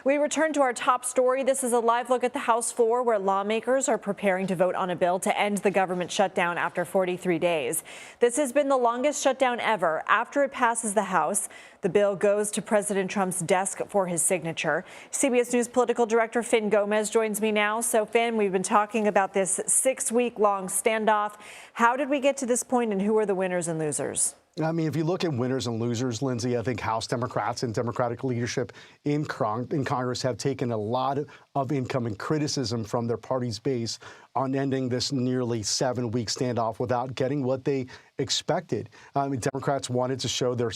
We return to our top story. This is a live look at the House floor where lawmakers are preparing to vote on a bill to end the government shutdown after 43 days. This has been the longest shutdown ever. After it passes the House, the bill goes to President Trump's desk for his signature. CBS News political director Fin Gómez joins me now. So, Fin, we've been talking about this 6-week-long standoff. How did we get to this point, and who are the winners and losers? I mean, if you look at winners and losers, Lindsay, I think House Democrats and Democratic leadership in Congress have taken a lot of incoming criticism from their party's base on ending this nearly 7-week standoff without getting what they expected. I mean, Democrats wanted to show their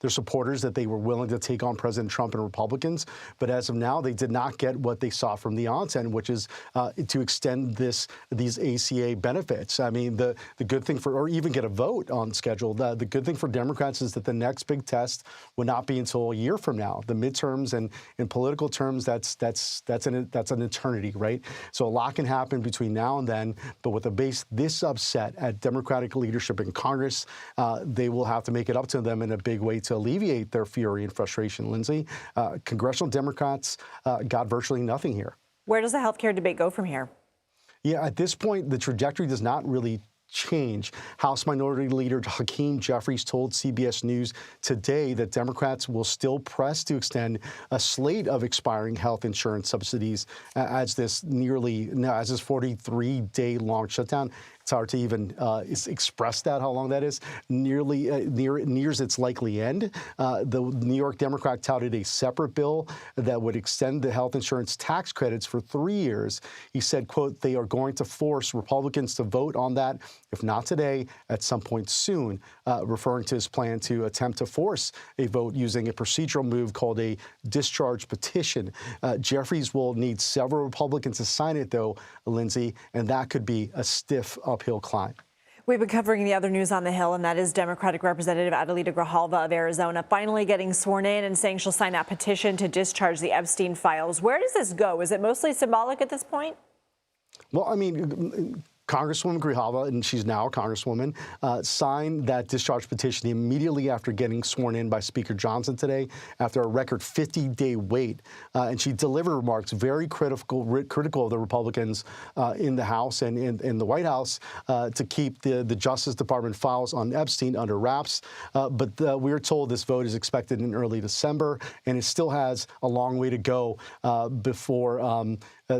supporters that they were willing to take on President Trump and Republicans, but as of now, they did not get what they saw from the onset, which is to extend these ACA benefits. I mean, the good thing or even get a vote on schedule. The good thing for Democrats is that the next big test would not be until a year from now. The midterms, and in political terms, that's an eternity, right? So a lot can happen between now and then, but with a base this upset at Democratic leadership in Congress, they will have to make it up to them in a big way to alleviate their fury and frustration, Lindsay. Congressional Democrats got virtually nothing here. Where does the health care debate go from here? Yeah, at this point, the trajectory does not really change. House Minority Leader Hakeem Jeffries told CBS News today that Democrats will still press to extend a slate of expiring health insurance subsidies as this 43-day-long shutdown. It's hard to even express that, how long that is. Nears its likely end. The New York Democrat touted a separate bill that would extend the health insurance tax credits for 3 years. He said, quote, they are going to force Republicans to vote on that, if not today, at some point soon, referring to his plan to attempt to force a vote using a procedural move called a discharge petition. Jeffries will need several Republicans to sign it, though, Lindsay, and that could be a stiff uphill climb. We've been covering the other news on the Hill, and that is Democratic Representative Adelita Grijalva of Arizona finally getting sworn in and saying she'll sign that petition to discharge the Epstein files. Where does this go? Is it mostly symbolic at this point? Well, I mean, Congresswoman Grijalva, and she's now a Congresswoman, signed that discharge petition immediately after getting sworn in by Speaker Johnson today, after a record 50-day wait. And she delivered remarks very critical of the Republicans in the House and in the White House to keep the Justice Department files on Epstein under wraps. But we are told this vote is expected in early December, and it still has a long way to go before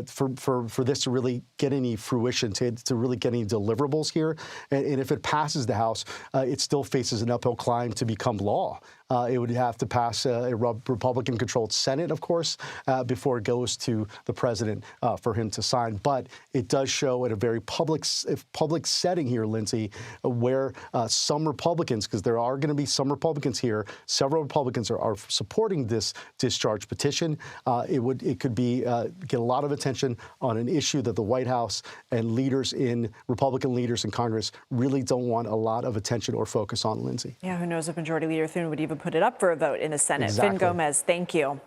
for this to really get any fruition, to really get any deliverables here. And if it passes the House, it still faces an uphill climb to become law. It would have to pass a Republican-controlled Senate, of course, before it goes to the president for him to sign. But it does show at a very public setting here, Lindsay, where some Republicans, because there are going to be some Republicans here, several Republicans are supporting this discharge petition. It could be get a lot of attention on an issue that the White House and Republican leaders in Congress really don't want a lot of attention or focus on, Lindsay. Yeah, who knows if Majority Leader Thune would even put it up for a vote in the Senate. Exactly. Fin Gómez, thank you.